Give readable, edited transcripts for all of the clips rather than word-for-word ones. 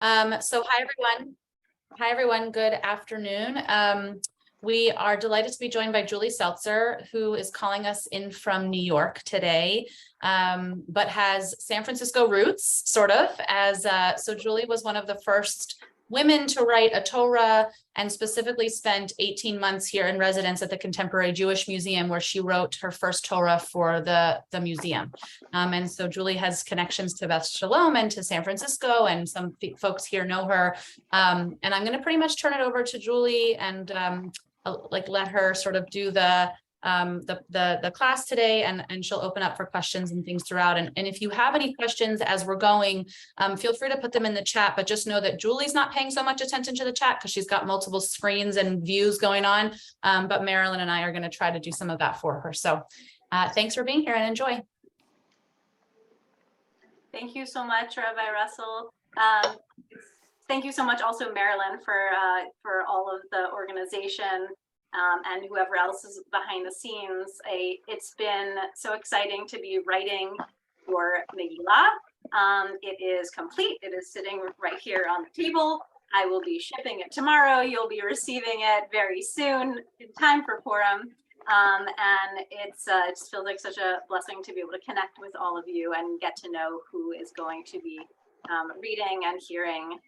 So hi everyone. Hi everyone. Good afternoon. We are delighted to be joined by Julie Seltzer, who is calling us in from New York today, but has San Francisco roots, sort of. So Julie was one of the first women to write a Torah, and specifically spent 18 months here in residence at the Contemporary Jewish Museum, where she wrote her first Torah for the museum. And so Julie has connections to Beth Sholom and to San Francisco, and some folks here know her. And I'm going to pretty much turn it over to Julie and let her sort of do the class today, and she'll open up for questions and things throughout. And if you have any questions as we're going, feel free to put them in the chat, but just know that Julie's not paying so much attention to the chat because she's got multiple screens and views going on. But Marilyn and I are going to try to do some of that for her. So thanks for being here and enjoy. Thank you so much, Rabbi Russell. Thank you so much also, Marilyn, for all of the organization and whoever else is behind the scenes. It's been so exciting to be writing your Megillah. It is complete. It is sitting right here on the table. I will be shipping it tomorrow. You'll be receiving it very soon in time for Purim. And it just feels like such a blessing to be able to connect with all of you and get to know who is going to be reading and hearing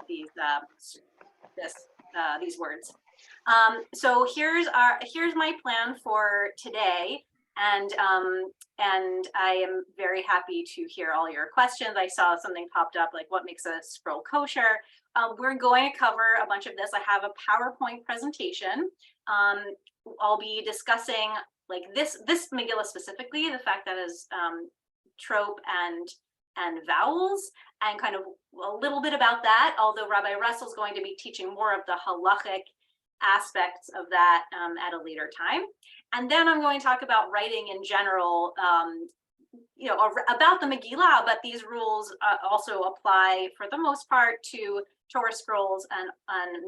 these words. So here's my plan for today, and I am very happy to hear all your questions. I saw something popped up like, what makes a scroll kosher? We're going to cover a bunch of this. I have a PowerPoint presentation. I'll be discussing like this Megillah specifically, the fact that is trope and vowels, and kind of a little bit about that, although Rabbi Russell's going to be teaching more of the halachic aspects of that at a later time. And then I'm going to talk about writing in general, about the Megillah, but these rules also apply for the most part to Torah scrolls and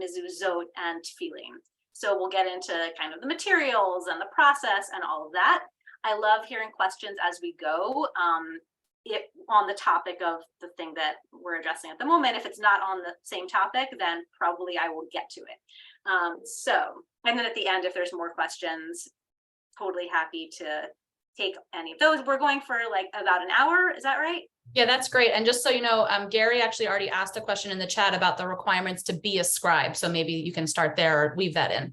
mezuzot and tefillin. So we'll get into kind of the materials and the process and all of that. I love hearing questions as we go on the topic of the thing that we're addressing at the moment. If it's not on the same topic, then probably I will get to it. And then at the end, if there's more questions, totally happy to take any of those. We're going for like about an hour. Is that right? Yeah, that's great. And just so you know, Gary actually already asked a question in the chat about the requirements to be a scribe. So maybe you can start there or weave that in.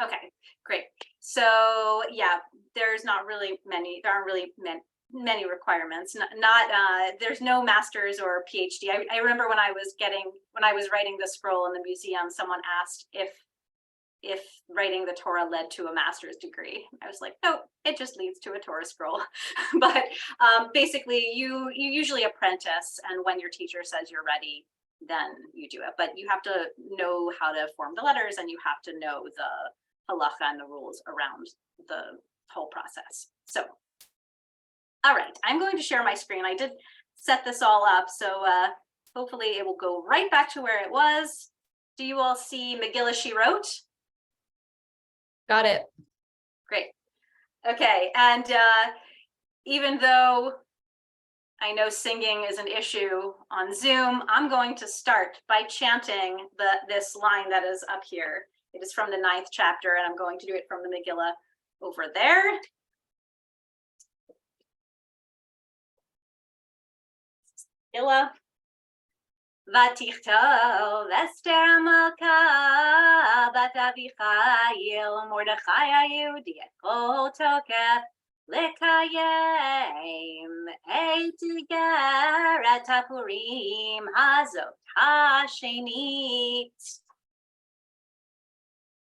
Okay, great. So yeah, there aren't really many requirements. There's no master's or PhD. I remember when I was writing the scroll in the museum, someone asked if writing the Torah led to a master's degree. I was like, no, it just leads to a Torah scroll. But basically, you usually apprentice, and when your teacher says you're ready, then you do it. But you have to know how to form the letters, and you have to know the halacha and the rules around the whole process. So, all right, I'm going to share my screen. I did set this all up, so hopefully it will go right back to where it was. Do you all see Megillah she wrote? Got it. Great. Okay, and even though I know singing is an issue on Zoom, I'm going to start by chanting this line that is up here. It is from the 9th chapter, and I'm going to do it from the Megillah over there. Megillah. ותכתוב אסתר המלכה בת אביחיל מרדכי היהודי את כל תוקף לקיים את איגרת הפורים הזאת השנית.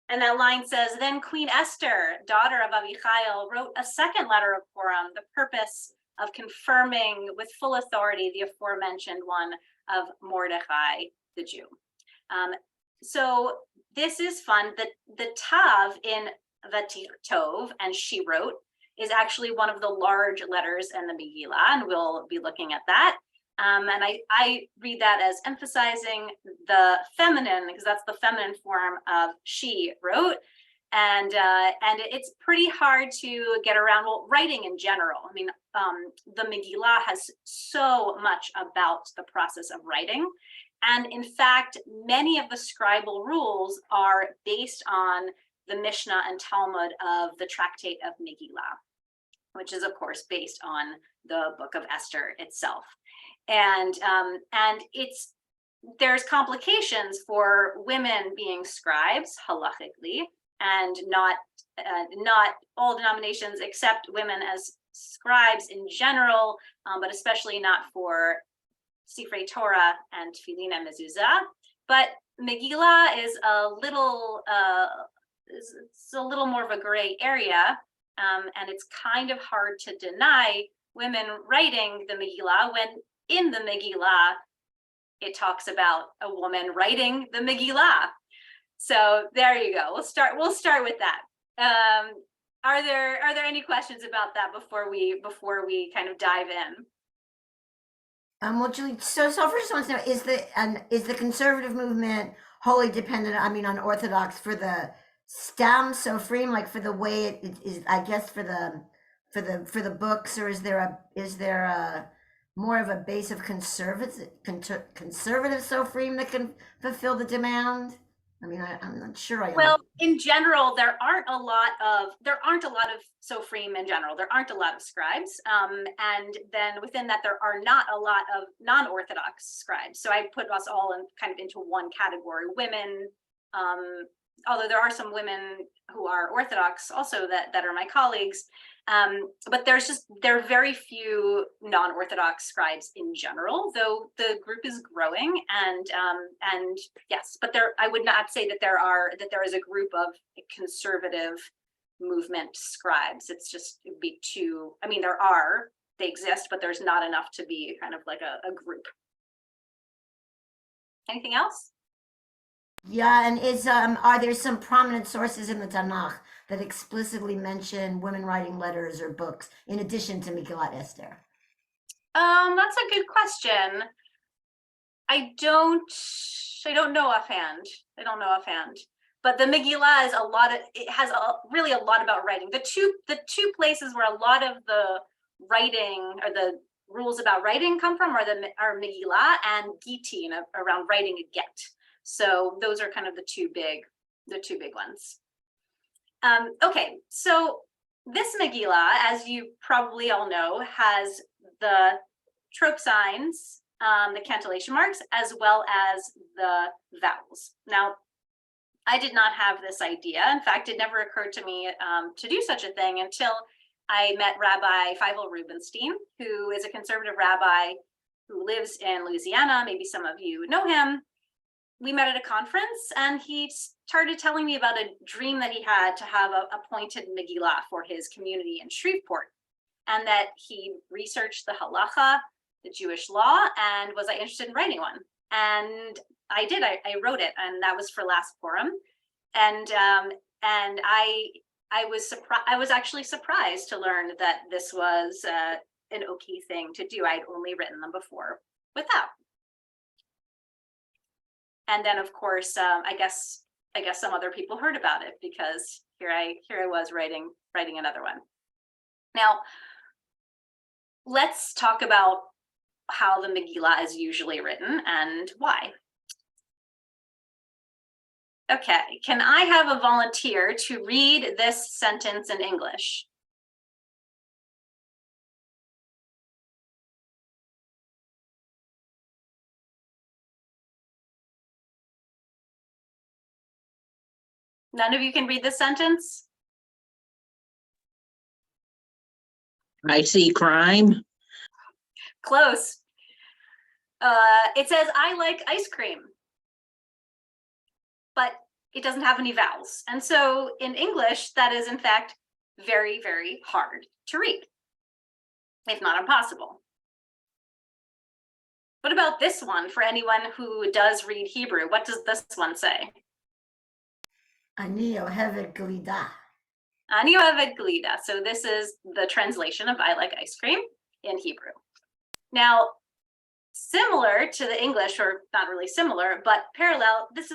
And that line says, then Queen Esther, daughter of Avichail, wrote a second letter of Purim, the purpose of confirming with full authority the aforementioned one of Mordechai, the Jew. So this is fun. The Tav in Vatichtov, and she wrote, is actually one of the large letters in the Megillah, and we'll be looking at that. And I read that as emphasizing the feminine, because that's the feminine form of she wrote. And it's pretty hard to get around, well, writing in general. I mean, the Megillah has so much about the process of writing. And in fact, many of the scribal rules are based on the Mishnah and Talmud of the Tractate of Megillah, which is of course based on the book of Esther itself. And there's complications for women being scribes halachically, and not all denominations accept women as scribes in general, but especially not for Sifrei Torah and Tefillin and Mezuzah. But Megillah is a little more of a gray area, and it's kind of hard to deny women writing the Megillah when in the Megillah it talks about a woman writing the Megillah. So there you go. We'll start with that. Are there any questions about that before we kind of dive in? Well, Julie, so first I want to know, is the conservative movement wholly dependent, on Orthodox for the stam sofrim, like for the way it is, I guess, for the books, or is there a more of a base of conservative sofrim that can fulfill the demand? I'm not sure. Well, in general, there aren't a lot of sofrim in general. There aren't a lot of scribes, and then within that, there are not a lot of non-Orthodox scribes. So I put us all in kind of into one category. Women, although there are some women who are Orthodox also that are my colleagues, but there are very few non-Orthodox scribes in general, though the group is growing, and yes, but I would not say that there is a group of conservative movement scribes. It would be too, they exist, but there's not enough to be kind of like a group. Anything else? Yeah, and are there some prominent sources in the Tanakh that explicitly mention women writing letters or books in addition to Megillat Esther? That's a good question. I don't know offhand. But the Megillah is really a lot about writing. The two places where a lot of the writing or the rules about writing come from are Megillah and Gittin, around writing a get. So those are kind of the two big ones. Okay, so this Megillah, as you probably all know, has the trope signs, the cantillation marks, as well as the vowels. Now, I did not have this idea. In fact, it never occurred to me to do such a thing until I met Rabbi Feivel Rubenstein, who is a conservative rabbi who lives in Louisiana. Maybe some of you know him. We met at a conference, and he started telling me about a dream that he had to have appointed Megillah for his community in Shreveport, and that he researched the halacha, the Jewish law, and was I interested in writing one? And I did. I wrote it, and that was for last Purim, and I was actually surprised to learn that this was an okay thing to do. I'd only written them before without. And then, of course, I guess some other people heard about it, because here I was writing another one. Now, let's talk about how the Megillah is usually written and why. Okay, can I have a volunteer to read this sentence in English? None of you can read this sentence? I see crime. Close. It says, I like ice cream, but it doesn't have any vowels. And so in English, that is in fact very, very hard to read, if not impossible. What about this one for anyone who does read Hebrew? What does this one say? Ani ohevet glida. Ani ohevet glida. So this is the translation of I like ice cream in Hebrew. Now, similar to the English, or not really similar, but parallel, this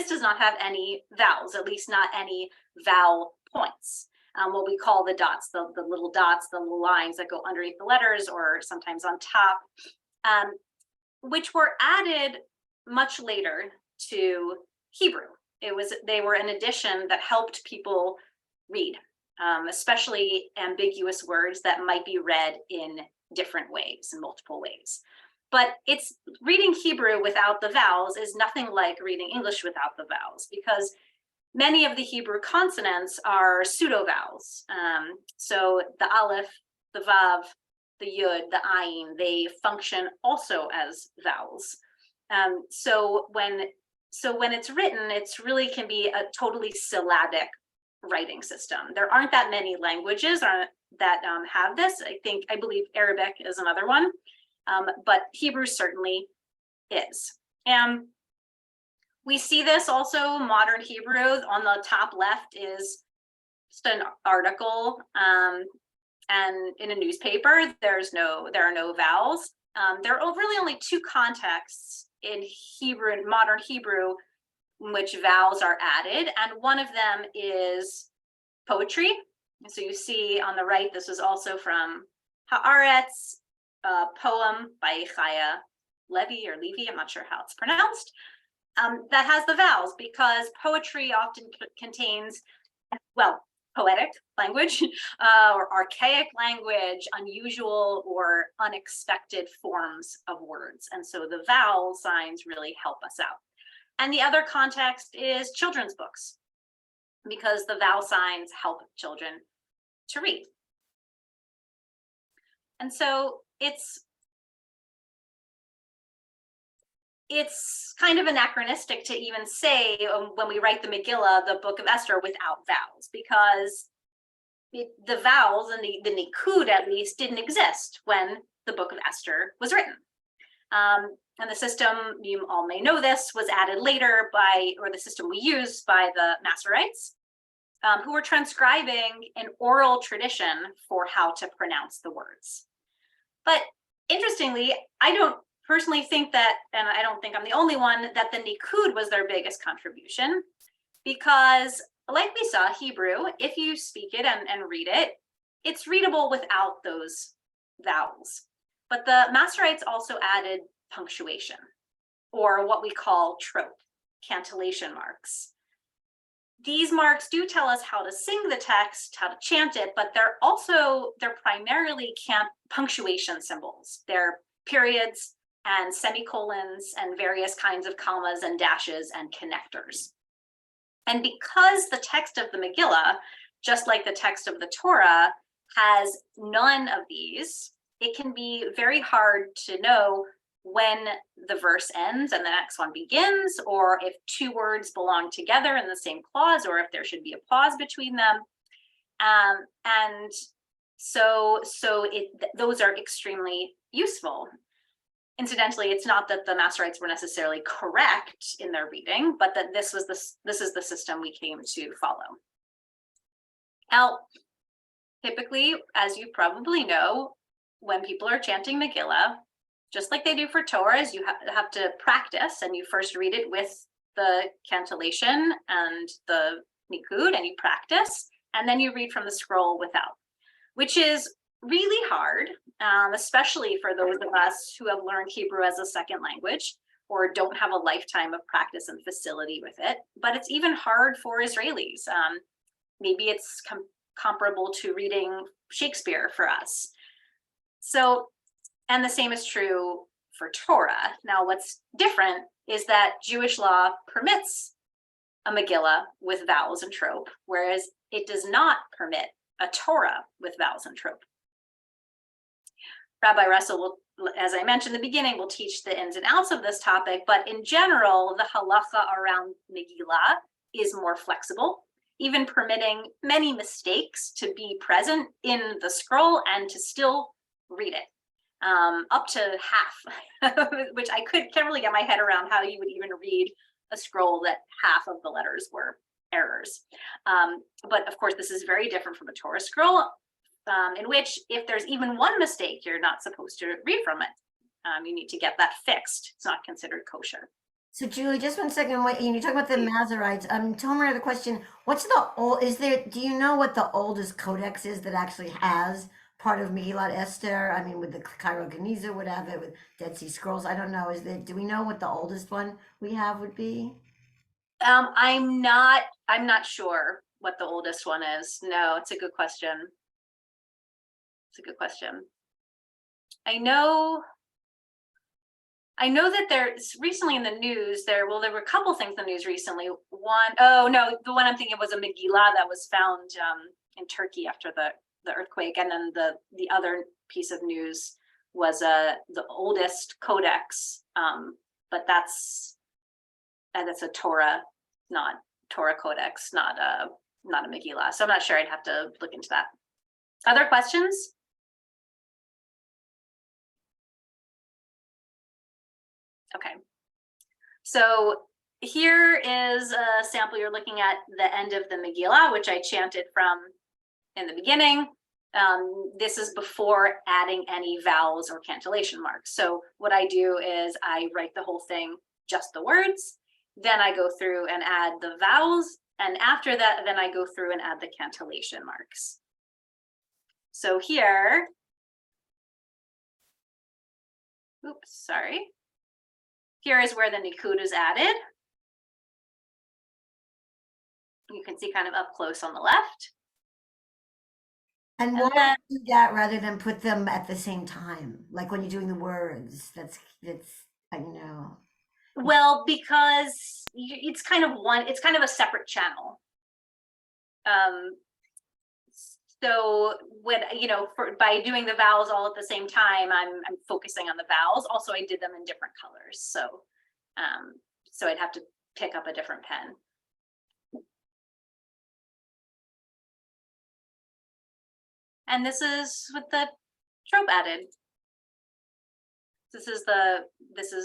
does not have any vowels, at least not any vowel points. What we call the dots, the little dots, the little lines that go underneath the letters or sometimes on top, which were added much later to Hebrew. They were an addition that helped people read, especially ambiguous words that might be read in different ways, in multiple ways. But reading Hebrew without the vowels is nothing like reading English without the vowels, because many of the Hebrew consonants are pseudo vowels. So the aleph, the vav, the yud, the ayin, they function also as vowels. So when it's written, it's really can be a totally syllabic writing system. There aren't that many languages that have this. I believe Arabic is another one, but Hebrew certainly is. And we see this also modern Hebrew. On the top left is just an article, and in a newspaper, there are no vowels. There are really only two contexts in Hebrew, in modern Hebrew, in which vowels are added, and one of them is poetry. So you see on the right, this is also from Haaretz, a poem by Chaya Levi, I'm not sure how it's pronounced, that has the vowels, because poetry often contains, well, poetic language or archaic language, unusual or unexpected forms of words. And so the vowel signs really help us out. And the other context is children's books, because the vowel signs help children to read. And so it's kind of anachronistic to even say when we write the Megillah, the book of Esther, without vowels, because the vowels and the nikud at least didn't exist when the book of Esther was written. And the system, you all may know this, was added later or the system we use by the Masoretes, who were transcribing an oral tradition for how to pronounce the words. But interestingly, I don't personally think that, and I don't think I'm the only one, that the nikud was their biggest contribution, because like we saw, Hebrew, if you speak it and read it, it's readable without those vowels. But the Masoretes also added punctuation, or what we call trope, cantillation marks. These marks do tell us how to sing the text, how to chant it, but they're primarily punctuation symbols. They're periods and semicolons and various kinds of commas and dashes and connectors. And because the text of the Megillah, just like the text of the Torah, has none of these, it can be very hard to know when the verse ends and the next one begins, or if two words belong together in the same clause, or if there should be a pause between them. And so those are extremely useful. Incidentally, it's not that the Masoretes were necessarily correct in their reading, but that this is the system we came to follow. Now, typically, as you probably know, when people are chanting Megillah, just like they do for Torah, is you have to practice, and you first read it with the cantillation and the nikud, and you practice, and then you read from the scroll without, which is really hard, especially for those of us who have learned Hebrew as a second language or don't have a lifetime of practice and facility with it. But it's even hard for Israelis. Maybe it's comparable to reading Shakespeare for us. So, and the same is true for Torah. Now, what's different is that Jewish law permits a Megillah with vowels and trope, whereas it does not permit a Torah with vowels and trope. Rabbi Russell will, as I mentioned in the beginning, will teach the ins and outs of this topic, but in general, the halacha around Megillah is more flexible, even permitting many mistakes to be present in the scroll and to still read it, up to half, which I can't really get my head around how you would even read a scroll that half of the letters were errors. But of course, this is very different from a Torah scroll, in which if there's even one mistake, you're not supposed to read from it. You need to get that fixed. It's not considered kosher. So Julie, just 1 second. Wait, you talk about the Masoretes. Tomer, the question: what's the old? Do you know what the oldest codex is that actually has part of Megillah Esther? I mean, with the Cairo Geniza would have it, with Dead Sea Scrolls. I don't know. Do we know what the oldest one we have would be? I'm not sure what the oldest one is. No, it's a good question. It's a good question. I know that there's recently in the news there were a couple things in the news recently. Oh no, the one I'm thinking of was a Megillah that was found in Turkey after the earthquake, and then the other piece of news was the oldest codex, but that's a Torah, not Torah codex, not a Megillah. So I'm not sure. I'd have to look into that. Other questions? Okay. So here is a sample. You're looking at the end of the Megillah, which I chanted from in the beginning. This is before adding any vowels or cantillation marks. So what I do is I write the whole thing, just the words. Then I go through and add the vowels. And after that, then I go through and add the cantillation marks. So here, oops, sorry. Here is where the nikud is added. You can see kind of up close on the left. And And why then- do that rather than put them at the same time? Like when you're doing the words, that's, I know. Well, because it's kind of a separate channel. So when, by doing the vowels all at the same time, I'm focusing on the vowels. Also, I did them in different colors. So, so I'd have to pick up a different pen. And this is with the trope added. This is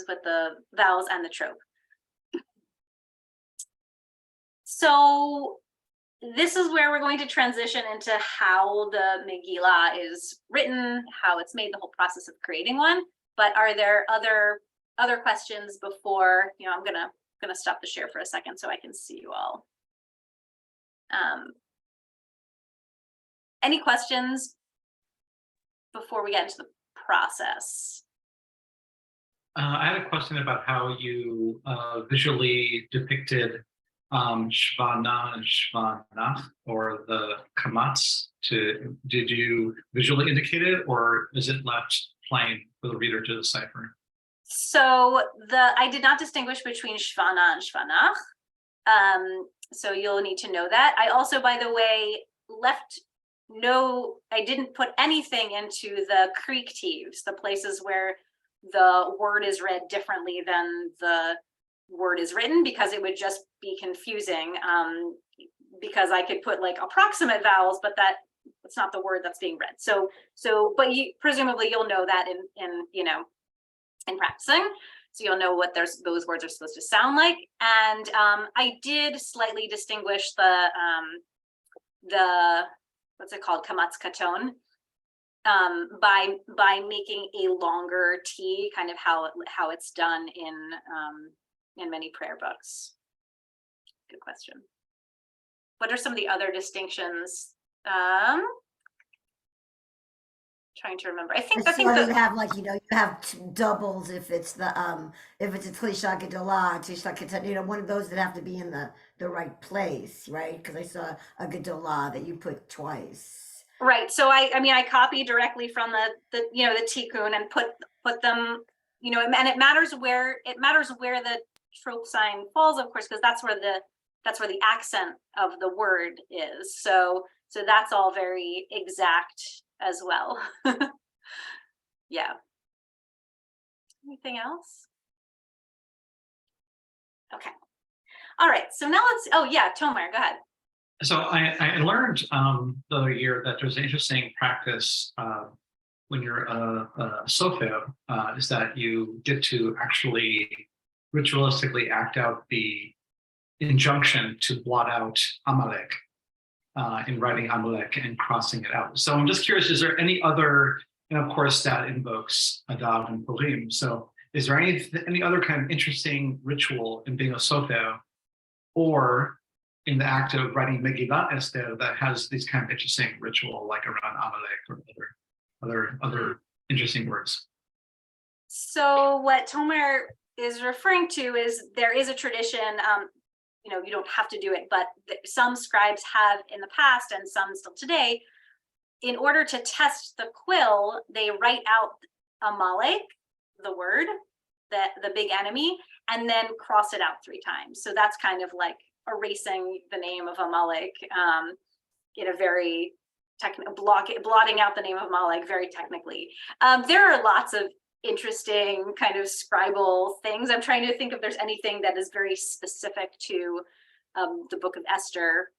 with the vowels and the trope. So this is where we're going to transition into how the Megillah is written, how it's made, the whole process of creating one. But are there other questions before, I'm gonna stop the share for a second so I can see you all. Any questions before we get into the process? I had a question about how you visually depicted Shvana and Shvanach, or the kamats. Did you visually indicate it, or is it left plain for the reader to decipher? So I did not distinguish between Shvana and Shvanach. So you'll need to know that. I also, by the way, I didn't put anything into the creatives, the places where the word is read differently than the word is written, because it would just be confusing, because I could put like approximate vowels, but that's not the word that's being read. But presumably you'll know that in practicing, so you'll know what those words are supposed to sound like. And I did slightly distinguish the what's it called, kamatz katon, by making a longer T, kind of how it's done in many prayer books. Good question. What are some of the other distinctions? Trying to remember. I think You have like, you have doubles if it's a Tlisha Gedolah, Tlisha Ketan, one of those that have to be in the right place, right? Because I saw a Gedolah that you put twice. Right. So I copied directly from the tikkun and put them, and it matters where the trope sign falls, of course, because that's where the accent of the word is. So that's all very exact as well. Yeah. Anything else? Okay. All right. So now Tomer, go ahead. So I learned the other year that there's an interesting practice when you're a sofer, is that you get to actually ritualistically act out the injunction to blot out Amalek in writing Amalek and crossing it out. So I'm just curious, is there any other, and of course that invokes Adav and Purim. So is there any other kind of interesting ritual in being a sofer, or in the act of writing Megillah Esther, that has these kind of interesting ritual, like around Amalek or other other interesting words. So what Tomer is referring to is there is a tradition, you don't have to do it, but some scribes have in the past and some still today. In order to test the quill, they write out Amalek, the word, the big enemy, and then cross it out 3 times. So that's kind of like erasing the name of Amalek in a very technical, blotting out the name of Amalek very technically. There are lots of interesting kind of scribal things. I'm trying to think if there's anything that is very specific to the book of Esther.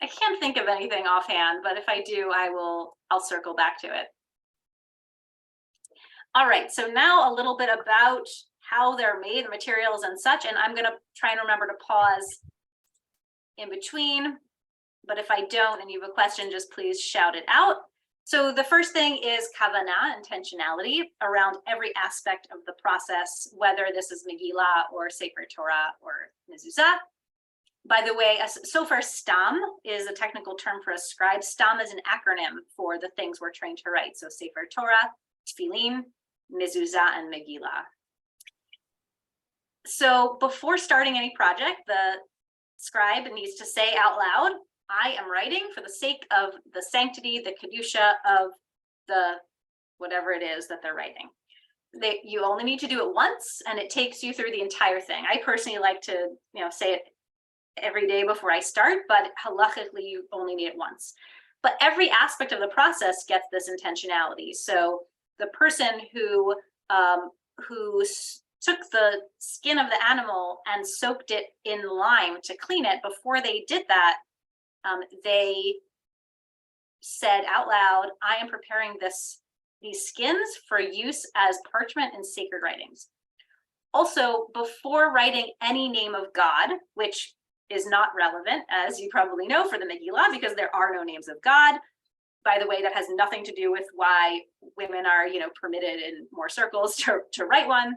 I can't think of anything offhand, but if I do, I'll circle back to it. All right, so now a little bit about how they're made, the materials and such, and I'm gonna try and remember to pause in between, but if I don't and you have a question, just please shout it out. So the first thing is Kavana Intentionality around every aspect of the process, whether this is Megillah or Sefer Torah or Mezuzah. By the way, so far stam is a technical term for a scribe. Stam is an acronym for the things we're trained to write. So Sefer Torah, Tefillin, Mezuzah, and Megillah. So before starting any project, the scribe needs to say out loud, I am writing for the sake of the sanctity, the kedusha of the whatever it is that they're writing. You only need to do it once, and it takes you through the entire thing. I personally like to, say it every day before I start, but halachically you only need it once. But every aspect of the process gets this intentionality. So the person who took the skin of the animal and soaked it in lime to clean it, before they did that, they said out loud, I am preparing these skins for use as parchment in sacred writings. Also, before writing any name of God, which is not relevant, as you probably know, for the Megillah, because there are no names of God. By the way, that has nothing to do with why women are, permitted in more circles to write one.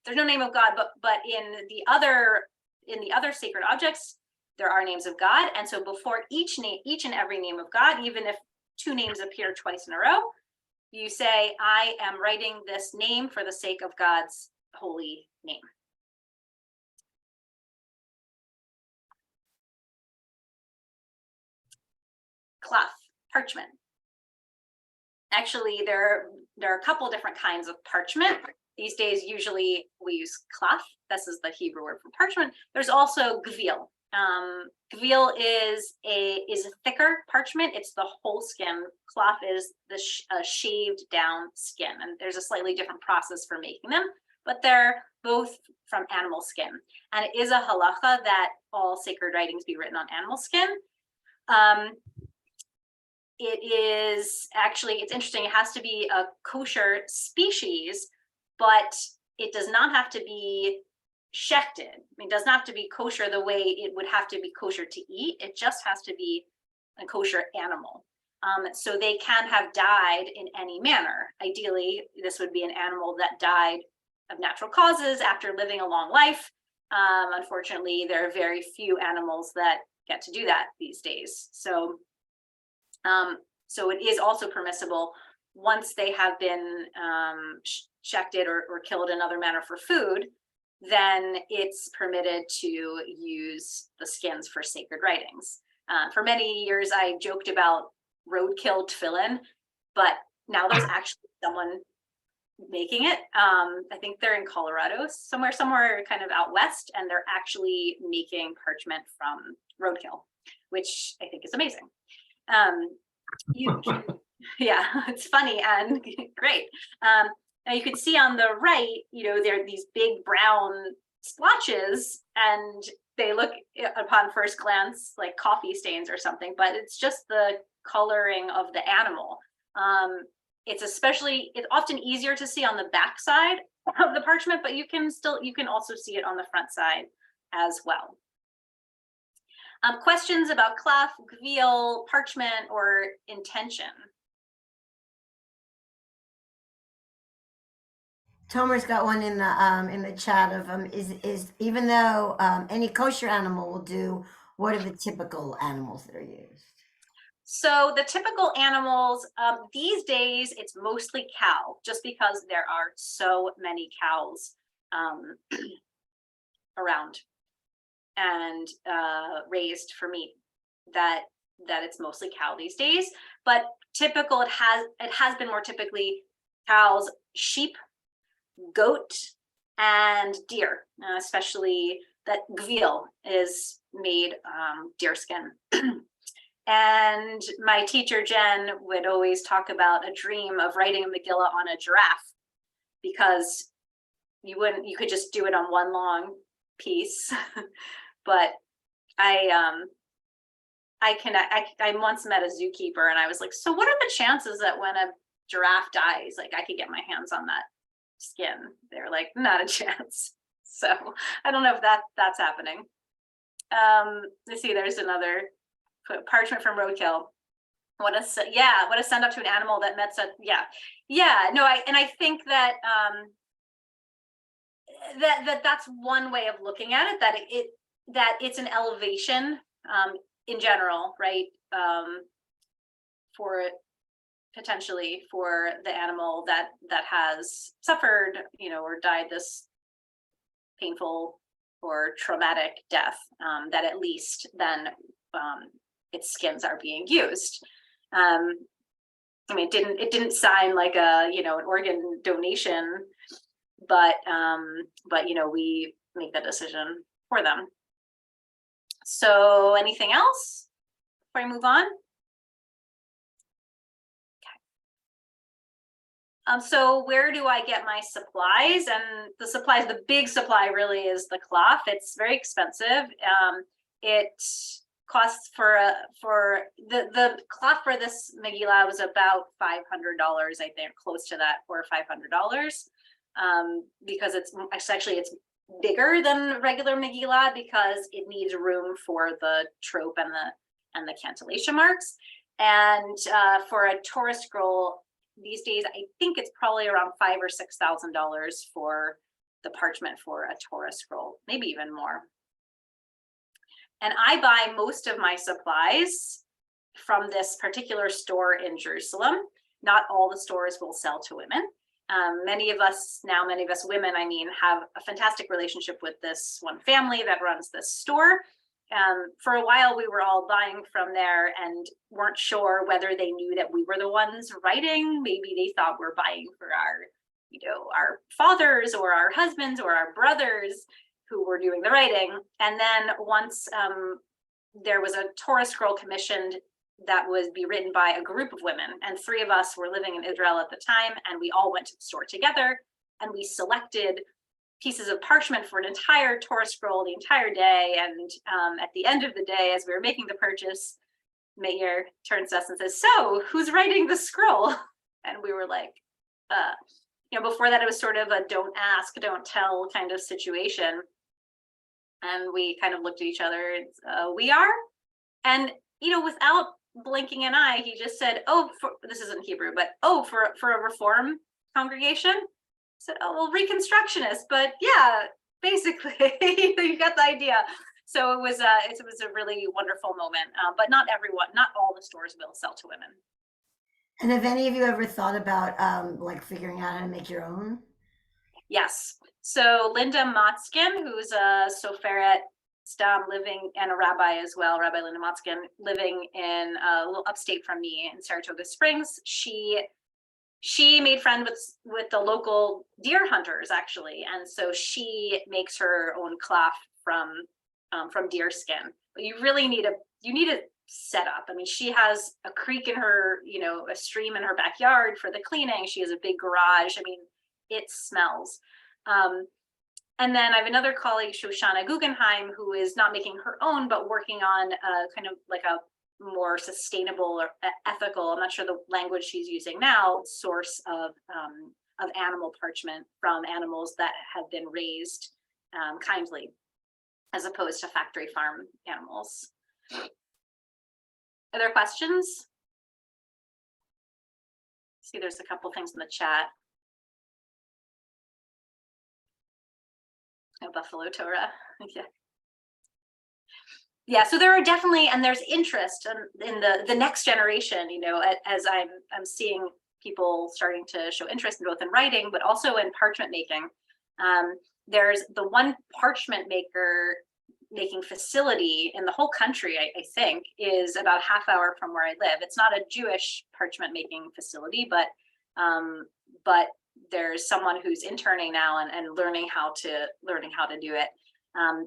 There's no name of God, but in the other sacred objects, there are names of God. And so before each and every name of God, even if 2 names appear twice in a row, you say, I am writing this name for the sake of God's holy name. Cloth, parchment. Actually, there are a couple different kinds of parchment. These days, usually we use cloth. This is the Hebrew word for parchment. There's also Veal. Veal is a thicker parchment. It's the whole skin. Cloth is the shaved down skin, and there's a slightly different process for making them, but they're both from animal skin. And it is a halacha that all sacred writings be written on animal skin. It's interesting, it has to be a kosher species, but it does not have to be shechted. It doesn't have to be kosher the way it would have to be kosher to eat. It just has to be a kosher animal. So they can have died in any manner. Ideally, this would be an animal that died of natural causes after living a long life. Unfortunately, there are very few animals that get to do that these days. So it is also permissible once they have been shechted or killed in another manner for food, then it's permitted to use the skins for sacred writings. For many years, I joked about roadkill tefillin, but now there's actually someone making it. I think they're in Colorado, somewhere kind of out west, and they're actually making parchment from roadkill, which I think is amazing. Yeah, it's funny and great. Now you can see on the right, there are these big brown splotches, and they look upon first glance like coffee stains or something, but it's just the coloring of the animal. It's often easier to see on the back side of the parchment, but you can also see it on the front side as well. Questions about cloth, veal, parchment, or intention? Tomer's got one in the chat of is even though any kosher animal will do, what are the typical animals that are used? So the typical animals, these days, it's mostly cow, just because there are so many cows around and raised for meat that it's mostly cow these days. But typical, it has been more typically cows, sheep, goat, and deer, especially that Veal is made deer skin. And my teacher, Jen, would always talk about a dream of writing a Megillah on a giraffe, because you could just do it on one long piece. But I once met a zookeeper and I was like, so what are the chances that when a giraffe dies, like I could get my hands on that skin? They're like, not a chance. So I don't know if that's happening. Let's see, there's another parchment from roadkill. What a send up to an animal that met such, no, I think that that's one way of looking at it, that it's an elevation in general, right? For potentially for the animal that has suffered, or died this painful or traumatic death, that at least then its skins are being used. I mean, it didn't sign like an organ donation, but we make that decision for them. So anything else before I move on? Okay. So where do I get my supplies? And the big supply really is the cloth. It's very expensive. It costs for the cloth for this Megillah was about $500, I think, close to that, $400 or $500, because it's bigger than regular Megillah, because it needs room for the trope and the cantillation marks. And for a Torah scroll these days, I think it's probably around $5,000 or $6,000 for the parchment for a Torah scroll, maybe even more. And I buy most of my supplies from this particular store in Jerusalem. Not all the stores will sell to women. Many of us women, have a fantastic relationship with this one family that runs this store. For a while, we were all buying from there and weren't sure whether they knew that we were the ones writing. Maybe they thought we're buying for our fathers or our husbands or our brothers who were doing the writing. And then once there was a Torah scroll commissioned that would be written by a group of women, and 3 of us were living in Israel at the time, and we all went to the store together, and we selected pieces of parchment for an entire Torah scroll the entire day. And at the end of the day, as we were making the purchase, Meir turns to us and says, "So who's writing the scroll?" And we were like, before that, it was sort of a don't ask, don't tell kind of situation. And we kind of looked at each other and we are. And, without blinking an eye, he just said, this isn't Hebrew, but for a Reform congregation. I said, well, Reconstructionist, but yeah, basically, you got the idea. So it was a really wonderful moment, but not all the stores will sell to women. And have any of you ever thought about figuring out how to make your own? Yes. So Linda Motzkin, who's a Soferet Stam living, and a rabbi as well, Rabbi Linda Motzkin, living in a little upstate from me in Saratoga Springs. She made friends with the local deer hunters, actually, and so she makes her own cloth from deer skin. But you really need a setup. I mean, she has a creek in her, a stream in her backyard for the cleaning. She has a big garage. I mean, it smells. And then I have another colleague, Shoshana Guggenheim, who is not making her own, but working on kind of like a more sustainable or ethical, I'm not sure the language she's using now, source of animal parchment from animals that have been raised kindly, as opposed to factory farm animals. Other questions? See, there's a couple things in the chat. Oh, Buffalo Torah. Yeah. Yeah, so there are definitely, and there's interest in the next generation, you know, as I'm seeing people starting to show interest in both in writing, but also in parchment making. There's the one parchment making facility in the whole country, I think, is about a half hour from where I live. It's not a Jewish parchment making facility, but there's someone who's interning now and learning how to do it.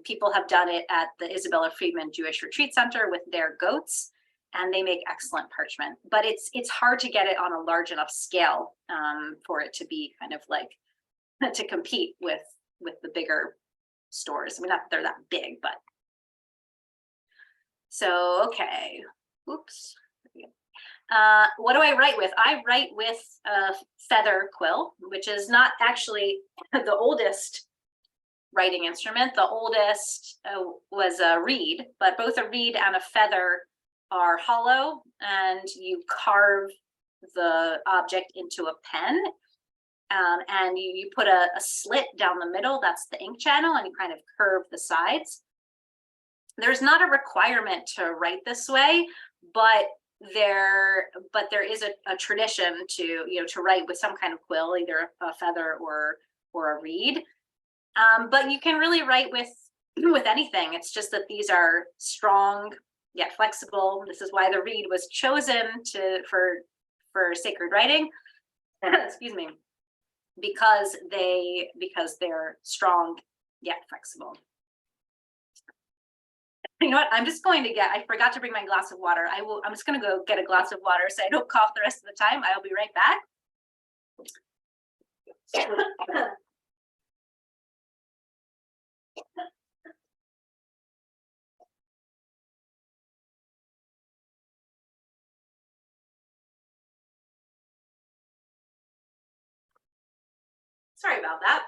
People have done it at the Isabella Friedman Jewish Retreat Center with their goats, and they make excellent parchment. But it's hard to get it on a large enough scale for it to be kind of like to compete with the bigger stores. I mean, not that they're that big, but so okay. Oops. What do I write with? I write with a feather quill, which is not actually the oldest writing instrument. The oldest was a reed, but both a reed and a feather are hollow, and you carve the object into a pen, and you put a slit down the middle. That's the ink channel, and you kind of curve the sides. There's not a requirement to write this way, but there is a tradition to write with some kind of quill, either a feather or a reed. But you can really write with anything. It's just that these are strong yet flexible. This is why the reed was chosen for sacred writing. Excuse me, because they're strong yet flexible. You know what? I'm just going to I forgot to bring my glass of water. I'm just going to go get a glass of water so I don't cough the rest of the time. I'll be right back. Sorry about that.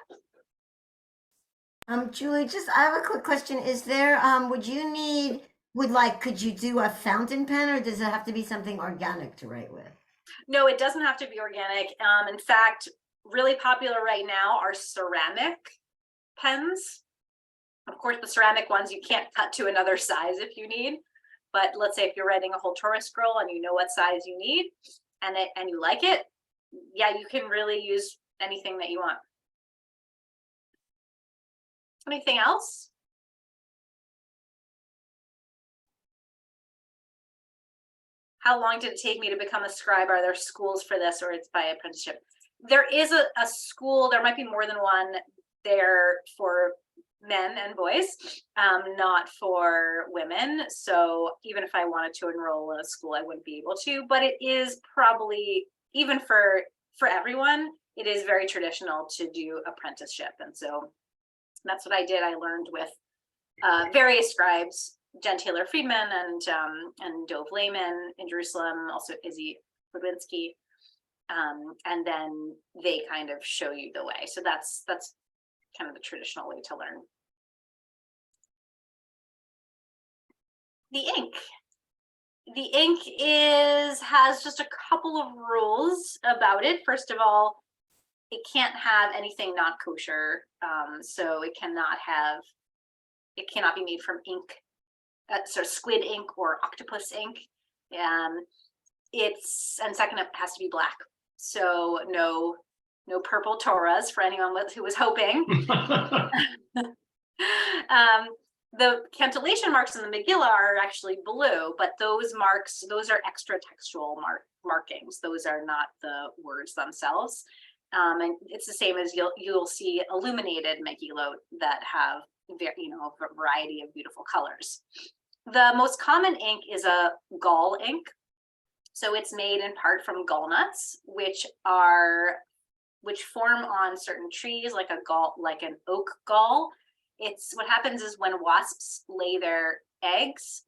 Julie, I have a quick question. Is there, could you do a fountain pen, or does it have to be something organic to write with? No, it doesn't have to be organic. In fact, really popular right now are ceramic pens. Of course, the ceramic ones you can't cut to another size if you need. But let's say if you're writing a whole Torah scroll and you know what size you need, and you like it, yeah, you can really use anything that you want. Anything else? How long did it take me to become a scribe? Are there schools for this, or it's by apprenticeship? There is a school, there might be more than one there for men and boys, not for women. So even if I wanted to enroll in a school, I wouldn't be able to, but it is probably, even for everyone, it is very traditional to do apprenticeship. And so that's what I did. I learned with various scribes, Jen Taylor Friedman and Dov Lehman in Jerusalem, also Izzy Lubinsky, and then they kind of show you the way. So that's kind of the traditional way to learn. The ink has just a couple of rules about it. First of all, it can't have anything not kosher, so it cannot be made from ink, so squid ink or octopus ink. And second, it has to be black. So no purple Torahs for anyone who was hoping. The cantillation marks in the Megillah are actually blue, but those are extra textual markings. Those are not the words themselves. And it's the same as you'll see illuminated Megillot that have a variety of beautiful colors. The most common ink is a gall ink. So it's made in part from gall nuts, which form on certain trees, like an oak gall. What happens is when wasps lay their eggs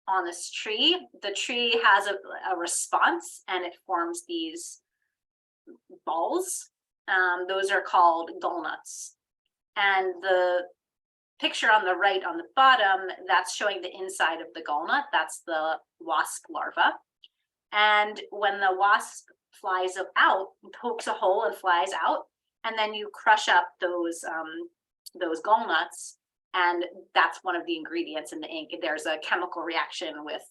on this tree, the tree has a response and it forms these balls. Those are called gall nuts. And the picture on the right on the bottom, that's showing the inside of the gall nut. That's the wasp larva. And when the wasp flies out, pokes a hole and flies out, and then you crush up those gall nuts, And that's one of the ingredients in the ink. There's a chemical reaction with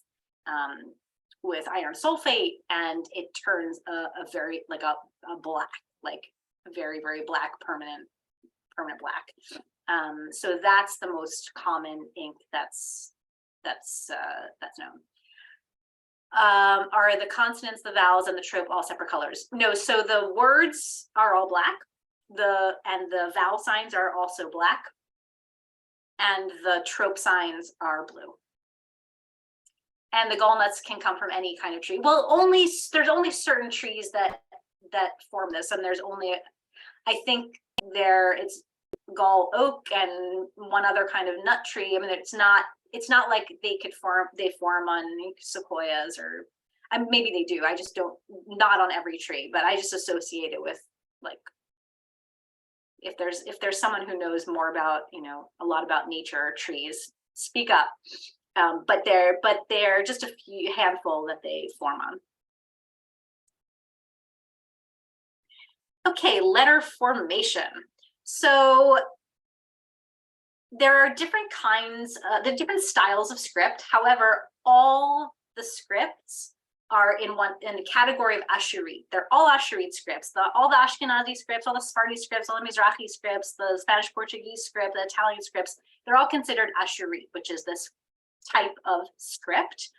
iron sulfate, and it turns a very like a black, like very, very black, permanent black. So that's the most common ink that's known. Are the consonants, the vowels, and the trope all separate colors? No, so the words are all black. The vowel signs are also black, and the trope signs are blue. And the gallnuts can come from any kind of tree. Well, there's only certain trees that form this, and there's only, I think it's gall oak and one other kind of nut tree. I mean, it's not like they form on sequoias, or maybe they do. I just don't, not on every tree, but I just associate it with, like, if there's someone who knows more about, a lot about nature or trees, speak up. But they're just a few handful that they form on. Okay, letter formation. So there are different kinds, the different styles of script. However, all the scripts are in the category of Ashurit. They're all Ashurit scripts. All the Ashkenazi scripts, all the Sephardi scripts, all the Mizrahi scripts, the Spanish Portuguese script, the Italian scripts, they're all considered Ashurit, which is this type of script.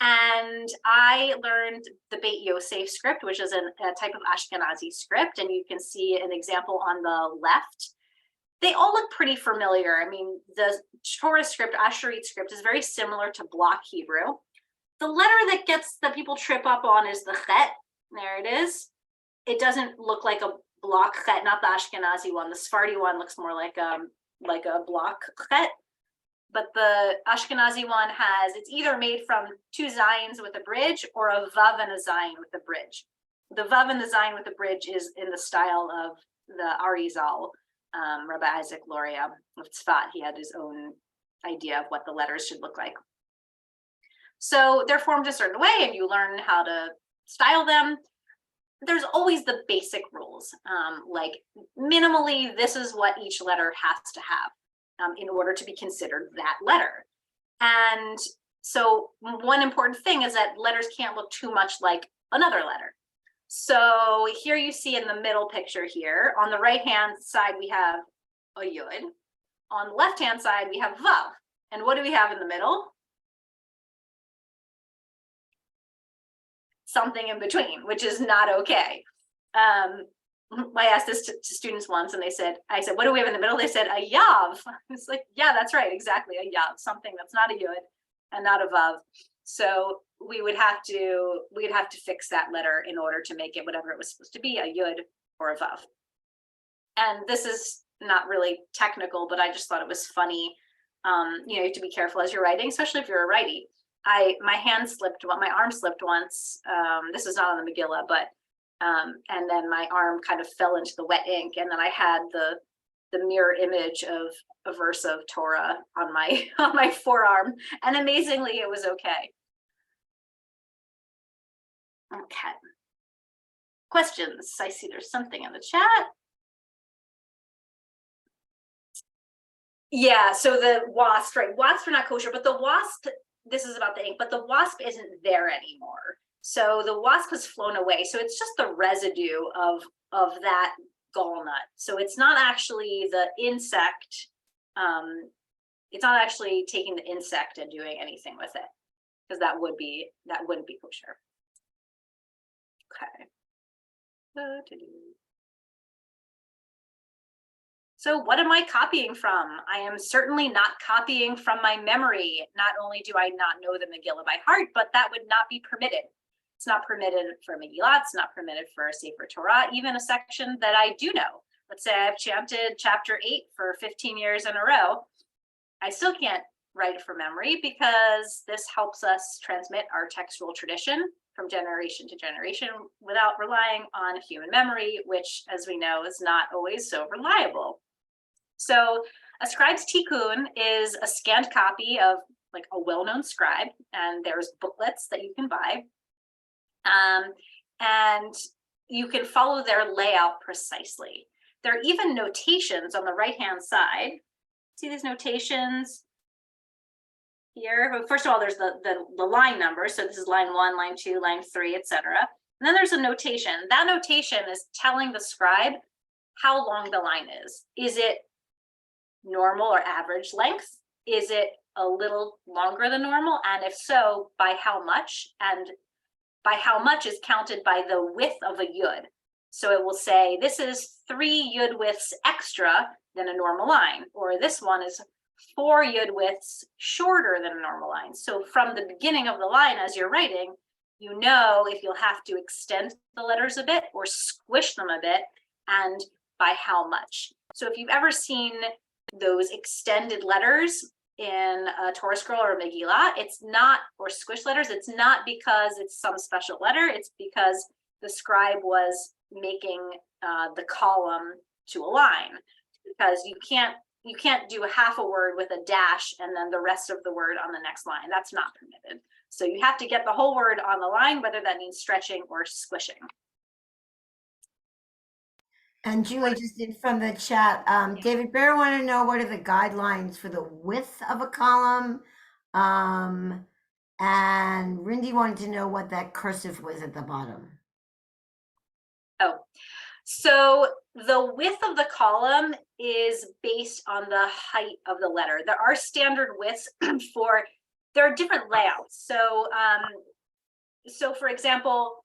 And I learned the Beit Yosef script, which is a type of Ashkenazi script, and you can see an example on the left. They all look pretty familiar. I mean, the Torah script, Ashurit script, is very similar to block Hebrew. The letter that people trip up on is the chet. There it is. It doesn't look like a block chet, not the Ashkenazi one. The Sephardi one looks more like a block chet. But the Ashkenazi one it's either made from two zayins with a bridge or a vav and a zayin with a bridge. The vav and the zayin with a bridge is in the style of the Arizal, Rabbi Isaac Luria of Tzfat. He had his own idea of what the letters should look like. So they're formed a certain way, and you learn how to style them. There's always the basic rules, like minimally, this is what each letter has to have in order to be considered that letter. And so one important thing is that letters can't look too much like another letter. So here you see in the middle picture here, on the right-hand side, we have a yud. On the left-hand side, we have vav. And what do we have in the middle? Something in between, which is not okay. I asked this to students once, and I said, what do we have in the middle? They said, a yav. It's like, yeah, that's right, exactly, a yav, something that's not a yud and not a vav. So we'd have to fix that letter in order to make it whatever it was supposed to be, a yud or a vav. And this is not really technical, but I just thought it was funny. You have to be careful as you're writing, especially if you're a righty. My arm slipped once. This is not on the Megillah, but and then my arm kind of fell into the wet ink, and then I had the mirror image of a verse of Torah on my forearm, and amazingly it was okay. Okay. Questions? I see there's something in the chat. Yeah, so the wasp, right? Wasps are not kosher, but the wasp, this is about the ink, but the wasp isn't there anymore. So the wasp has flown away. So it's just the residue of that gallnut. So it's not actually the insect. It's not actually taking the insect and doing anything with it, because that wouldn't be kosher. Okay. So what am I copying from? I am certainly not copying from my memory. Not only do I not know the Megillah by heart, but that would not be permitted. It's not permitted for Megillah, it's not permitted for a Sefer Torah, even a section that I do know. Let's say I've chanted chapter 8 for 15 years in a row. I still can't write it from memory, because this helps us transmit our textual tradition from generation to generation without relying on human memory, which, as we know, is not always so reliable. So a scribe's tikkun is a scanned copy of like a well-known scribe, and there's booklets that you can buy. And you can follow their layout precisely. There are even notations on the right-hand side see these notations here? Well, first of all, there's the line number. So this is line 1, line 2, line 3, etc. And then there's a notation. That notation is telling the scribe how long the line is. Is it normal or average length? Is it a little longer than normal? And if so, by how much? And by how much is counted by the width of a yud. So it will say, this is 3 yud widths extra than a normal line, or this one is 4 yud widths shorter than a normal line. So from the beginning of the line, as you're writing, you know if you'll have to extend the letters a bit or squish them a bit, and by how much. So if you've ever seen those extended letters in a Torah scroll or a Megillah, it's not, or squish letters, it's not because it's some special letter, it's because the scribe was making the column to a line, because you can't do a half a word with a dash and then the rest of the word on the next line. That's not permitted. So you have to get the whole word on the line, whether that means stretching or squishing. And Julie just did from the chat, David Bear wanted to know what are the guidelines for the width of a column? And Rindy wanted to know what that cursive was at the bottom. Oh, so the width of the column is based on the height of the letter. There are standard widths there are different layouts. So for example,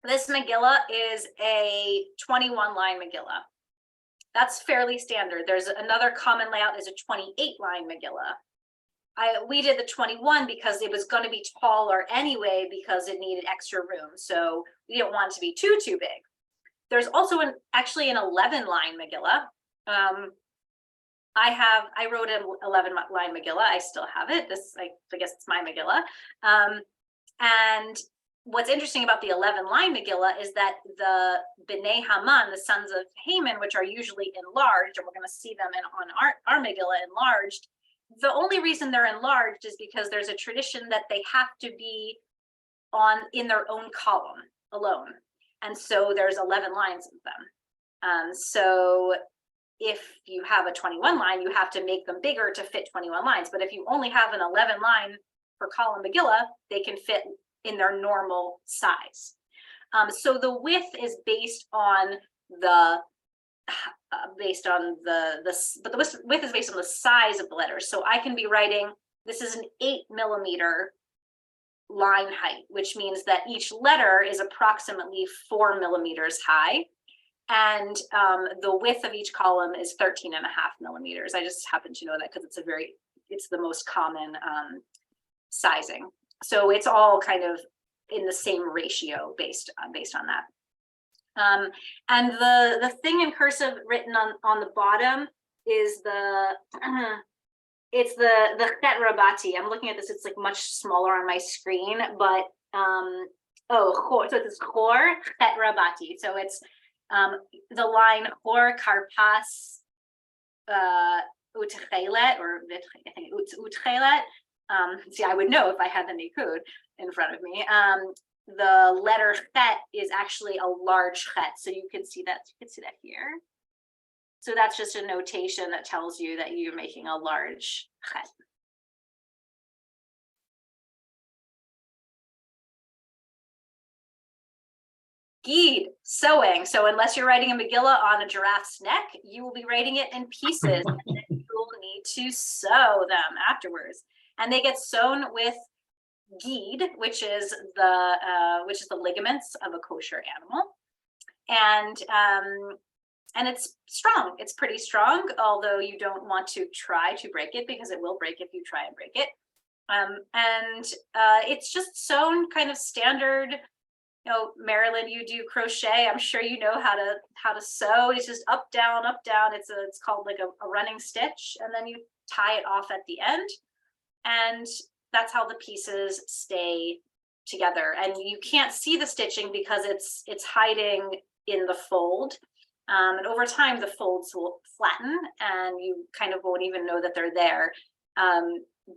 this Megillah is a 21 line Megillah. That's fairly standard. There's another common layout is a 28 line Megillah. We did the 21 because it was going to be taller anyway because it needed extra room. So we didn't want it to be too big. There's also actually an 11 line Megillah. I wrote an 11 line Megillah. I still have it. I guess it's my Megillah. And what's interesting about the 11 line Megillah is that the B'nai Haman, the sons of Haman, which are usually enlarged, and we're going to see them on our Megillah enlarged. The only reason they're enlarged is because there's a tradition that they have to be in their own column alone. And so there's 11 lines of them. So if you have a 21 line, you have to make them bigger to fit 21 lines. But if you only have an 11 line per column Megillah, they can fit in their normal size. So the width is based on the width is based on the size of the letters. So I can be writing, this is an 8 millimeter line height, which means that each letter is approximately 4 millimeters high. And the width of each column is 13.5 millimeters. I just happen to know that because it's the most common sizing. So it's all kind of in the same ratio based on that. And the thing in cursive written on the bottom is it's the chet rabati. I'm looking at this, it's like much smaller on my screen, but so it's chor chet rabati. So it's the line chor karpas utchelet, or I think utchelet. See, I would know if I had the Nikud in front of me. The letter chet is actually a large chet, so you can see that. You can see that here. So that's just a notation that tells you that you're making a large chet. Gid, sewing. So unless you're writing a Megillah on a giraffe's neck, you will be writing it in pieces, and then you will need to sew them afterwards. And they get sewn with gid, which is the ligaments of a kosher animal, and it's strong. It's pretty strong, although you don't want to try to break it because it will break if you try and break it. It's just sewn kind of standard. You know, Marilyn, you do crochet. I'm sure you know how to sew. It's just up, down, up, down. It's called like a running stitch, and then you tie it off at the end. And that's how the pieces stay together. And you can't see the stitching because it's hiding in the fold. And over time, the folds will flatten and you kind of won't even know that they're there.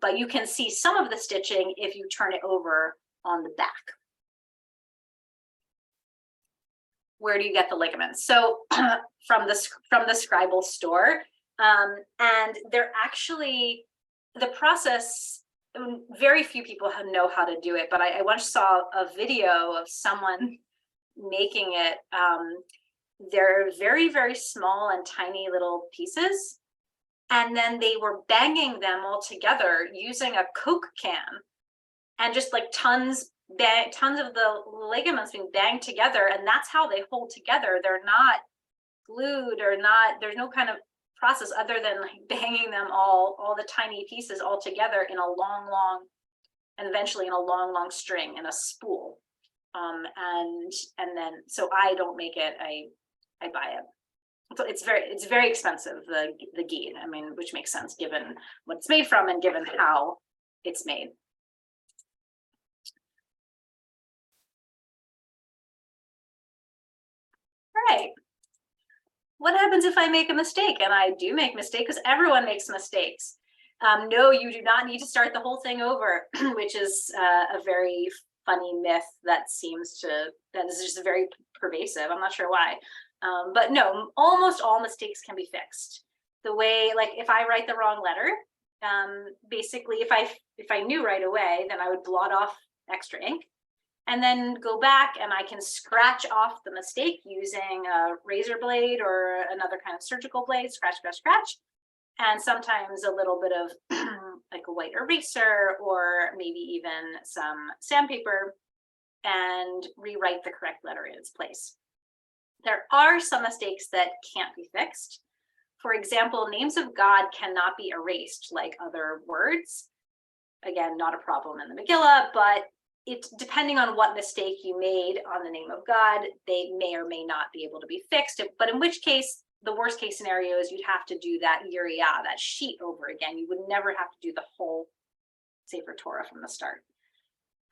But you can see some of the stitching if you turn it over on the back. Where do you get the ligaments? So from the scribal store, And they're actually, the process, very few people know how to do it, but I once saw a video of someone making it. They're very, very small and tiny little pieces. And then they were banging them all together using a Coke can, and just like tons of the ligaments being banged together. And that's how they hold together. They're not glued or not, there's no kind of process other than like banging them all the tiny pieces all together in a long, and eventually in a long string in a spool. And then, so I don't make it, I buy it. So it's very expensive, the ghee. I mean, which makes sense given what it's made from and given how it's made. All right. What happens if I make a mistake? And I do make mistakes, because everyone makes mistakes. No, you do not need to start the whole thing over, which is a very funny myth that is just very pervasive. I'm not sure why. But no, almost all mistakes can be fixed. The way, like if I write the wrong letter, basically if I knew right away, then I would blot off extra ink and then go back and I can scratch off the mistake using a razor blade or another kind of surgical blade, scratch. And sometimes a little bit of like a white eraser or maybe even some sandpaper, and rewrite the correct letter in its place. There are some mistakes that can't be fixed. For example, names of God cannot be erased like other words. Again, not a problem in the Megillah, but depending on what mistake you made on the name of God, they may or may not be able to be fixed. But in which case, the worst case scenario is you'd have to do that Uriah, that sheet over again. You would never have to do the whole Sefer Torah from the start.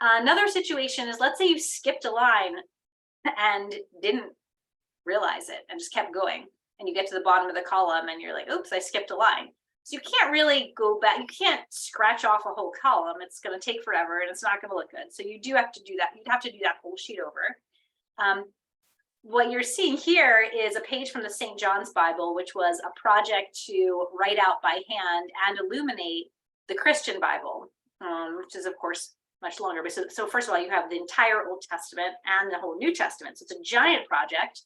Another situation is, let's say you skipped a line and didn't realize it and just kept going, and you get to the bottom of the column and you're like, oops, I skipped a line. So you can't really go back. You can't scratch off a whole column. It's going to take forever and it's not going to look good. So you do have to do that. You'd have to do that whole sheet over. What you're seeing here is a page from the St. John's Bible, which was a project to write out by hand and illuminate the Christian Bible, which is of course much longer. But so first of all, you have the entire Old Testament and the whole New Testament. So it's a giant project.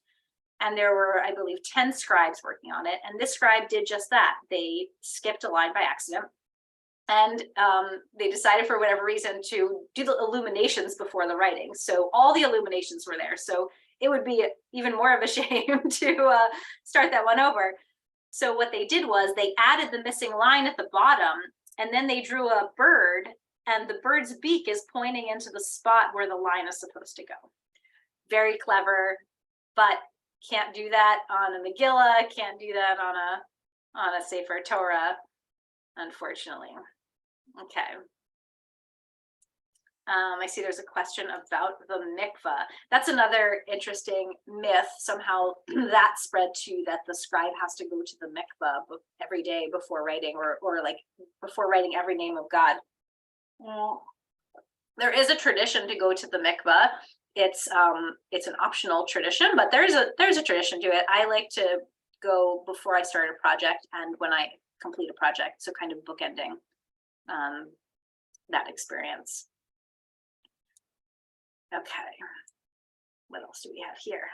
And there were, I believe, 10 scribes working on it. And this scribe did just that. They skipped a line by accident. And they decided for whatever reason to do the illuminations before the writing. So all the illuminations were there. So it would be even more of a shame to start that one over. So what they did was they added the missing line at the bottom, and then they drew a bird, and the bird's beak is pointing into the spot where the line is supposed to go. Very clever, but can't do that on a Megillah, can't do that on a Sefer Torah, unfortunately. Okay. I see there's a question about the mikvah. That's another interesting myth. Somehow that spread to that the scribe has to go to the mikvah every day before writing, or like before writing every name of God. Well, there is a tradition to go to the mikvah. It's an optional tradition, but there's a tradition to it. I like to go before I start a project and when I complete a project, so kind of bookending that experience. Okay, what else do we have here?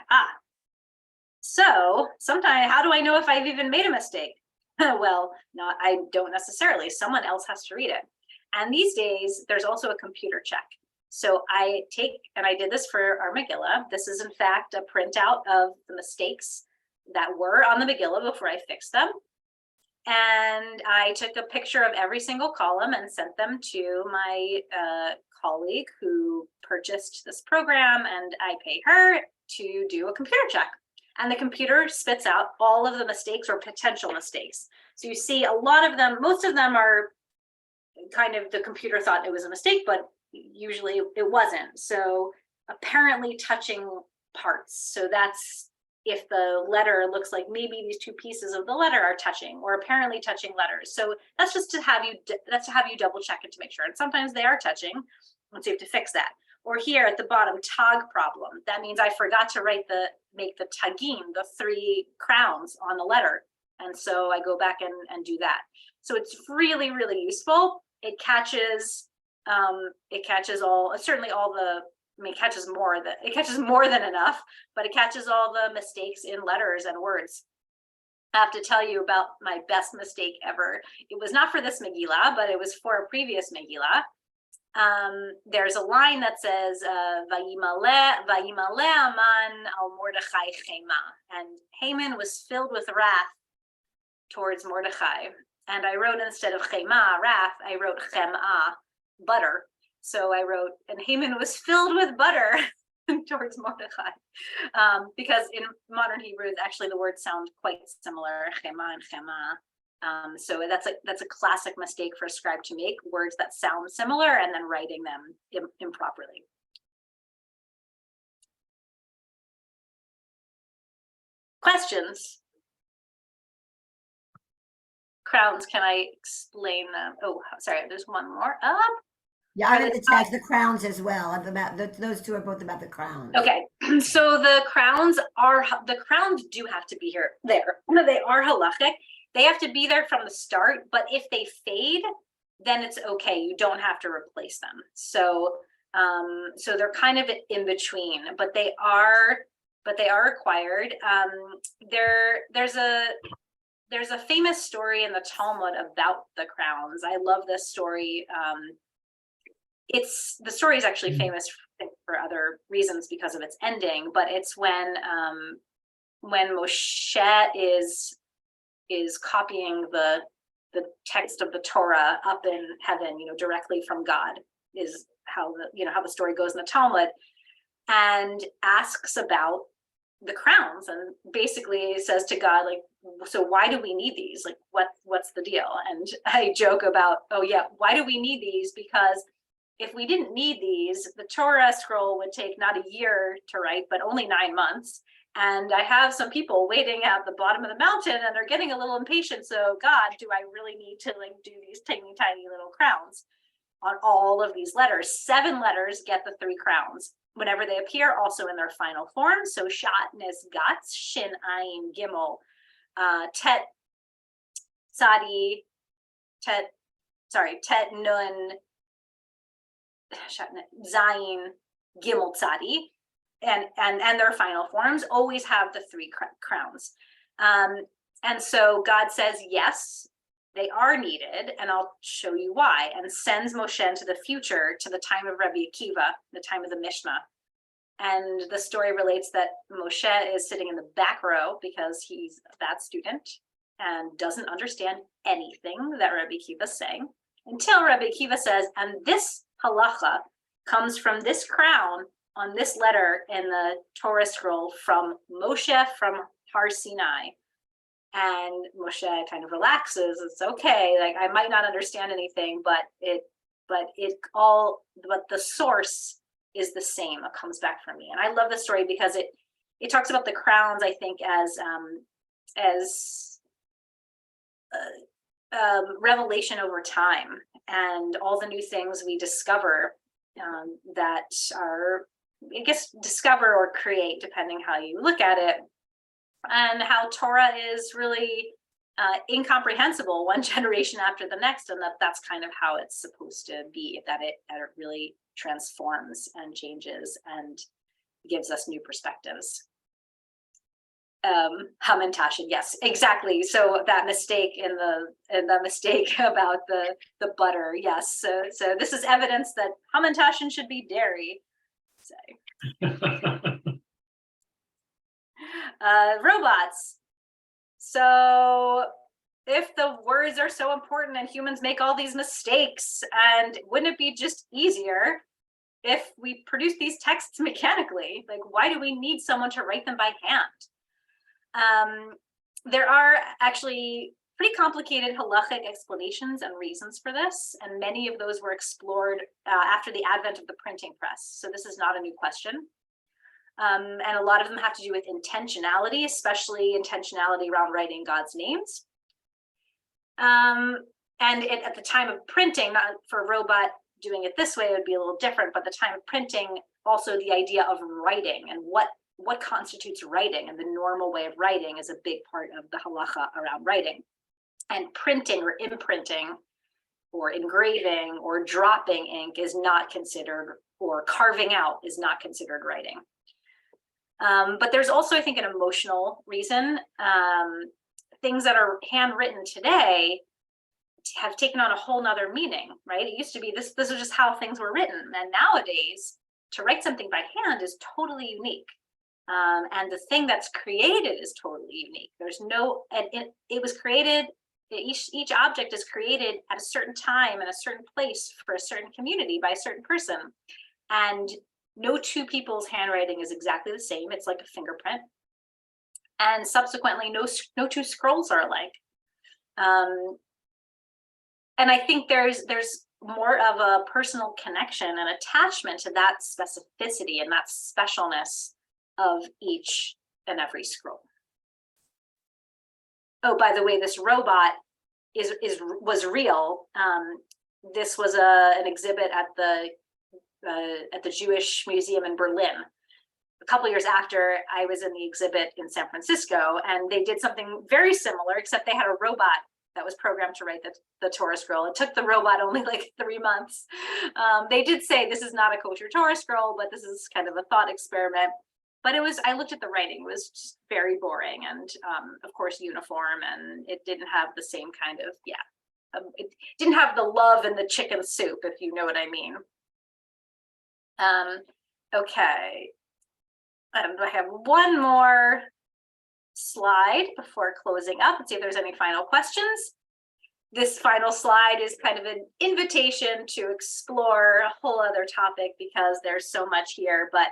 So sometimes, how do I know if I've even made a mistake? Well, no, I don't necessarily. Someone else has to read it. And these days, there's also a computer check. So I did this for our Megillah. This is in fact a printout of the mistakes that were on the Megillah before I fixed them. And I took a picture of every single column and sent them to my colleague who purchased this program, and I pay her to do a computer check. And the computer spits out all of the mistakes or potential mistakes. So you see a lot of them, most of them are kind of the computer thought it was a mistake, but usually it wasn't. So apparently touching parts. So that's if the letter looks like maybe these two pieces of the letter are touching, or apparently touching letters. So that's just to have you double check it to make sure. And sometimes they are touching, and so you have to fix that. Or here at the bottom, tag problem. That means I forgot to make the tagim, the 3 crowns on the letter. And so I go back and do that. So it's really, really useful. It catches certainly all the, I mean, it catches more than enough, but it catches all the mistakes in letters and words. I have to tell you about my best mistake ever. It was not for this Megillah, but it was for a previous Megillah. There's a line that says, Vayimale Aman al Mordechai Chema. And Haman was filled with wrath towards Mordechai. And I wrote, instead of Chema, wrath, I wrote Chema, butter. So I wrote, and Haman was filled with butter towards Mordechai. Because in modern Hebrew, actually the words sound quite similar, Chema and Chema. So that's a classic mistake for a scribe to make, words that sound similar and then writing them improperly. Questions? Crowns, can I explain them? Oh, sorry, there's one more up. Yeah, I read the text, the crowns as well. Those two are both about the crowns. Okay, so the crowns do have to be there. They are halachic. They have to be there from the start, but if they fade, then it's okay. You don't have to replace them. So they're kind of in between, but they are required. There's a famous story in the Talmud about the crowns. I love this story. The story is actually famous for other reasons because of its ending, but it's when Moshe is copying the text of the Torah up in heaven, directly from God, is how the story goes in the Talmud, and asks about the crowns, and basically says to God, like, so why do we need these? Like, what's the deal? And I joke about, oh yeah, why do we need these? Because if we didn't need these, the Torah scroll would take not a year to write, but only 9 months. And I have some people waiting at the bottom of the mountain and they're getting a little impatient. So God, do I really need to do these tiny little crowns on all of these letters? 7 letters get the 3 crowns whenever they appear, also in their final form. So Shat, Nes, Gats, Shin, Ayin, Gimel, Tet, Tzadi, Tet, Nun, Zayin, Gimel, Tzadi, and their final forms always have the 3 crowns. And so God says, yes, they are needed, and I'll show you why, and sends Moshe into the future to the time of Rabbi Akiva, the time of the Mishnah. And the story relates that Moshe is sitting in the back row because he's a bad student and doesn't understand anything that Rabbi Akiva is saying, until Rabbi Akiva says, and this halacha comes from this crown on this letter in the Torah scroll from Moshe from Har Sinai. And Moshe kind of relaxes. It's okay. Like, I might not understand anything, but the source is the same. It comes back from me. And I love the story because it talks about the crowns, I think, as revelation over time, and all the new things we discover that are, I guess, discover or create, depending how you look at it, and how Torah is really incomprehensible one generation after the next, and that's kind of how it's supposed to be, that it really transforms and changes and gives us new perspectives. Hamantashen, yes, exactly. So that mistake the mistake about the butter, yes. So this is evidence that Hamantashen should be dairy. Robots. So if the words are so important and humans make all these mistakes, and wouldn't it be just easier if we produce these texts mechanically? Like, why do we need someone to write them by hand? There are actually pretty complicated halachic explanations and reasons for this, and many of those were explored after the advent of the printing press. So this is not a new question. And a lot of them have to do with intentionality, especially intentionality around writing God's names. And at the time of printing, not for a robot doing it this way, it would be a little different, but the time of printing, also the idea of writing and what what constitutes writing, and the normal way of writing is a big part of the halacha around writing. And printing or imprinting or engraving or dropping ink is not considered, or carving out is not considered writing. But there's also, I think, an emotional reason. Things that are handwritten today have taken on a whole nother meaning, right? It used to be this is just how things were written. And nowadays, to write something by hand is totally unique. And the thing that's created is totally unique. There's no, and it was created, each object is created at a certain time and a certain place for a certain community by a certain person. And no two people's handwriting is exactly the same. It's like a fingerprint. And subsequently, no two scrolls are alike. And I think there's more of a personal connection and attachment to that specificity and that specialness of each and every scroll. Oh, by the way, this robot was real. This was an exhibit at the Jewish Museum in Berlin. A couple years after I was in the exhibit in San Francisco, and they did something very similar, except they had a robot that was programmed to write the Torah scroll. It took the robot only like 3 months. They did say this is not a kosher Torah scroll, but this is kind of a thought experiment. But I looked at the writing, it was just very boring and of course uniform, and it didn't have the same kind of, it didn't have the love in the chicken soup, if you know what I mean. Okay, I have one more slide before closing up. Let's see if there's any final questions. This final slide is kind of an invitation to explore a whole other topic because there's so much here, but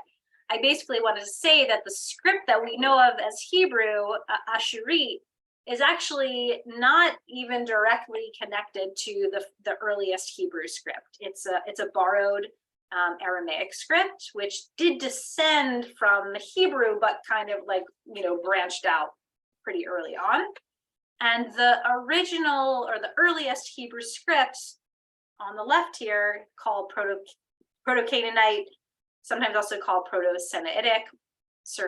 I basically wanted to say that the script that we know of as Hebrew, Ashurit, is actually not even directly connected to the earliest Hebrew script. It's a borrowed Aramaic script, which did descend from the Hebrew, but kind of like, branched out pretty early on. And the original or the earliest Hebrew script on the left here, called Proto-Canaanite, sometimes also called Proto-Sinaitic,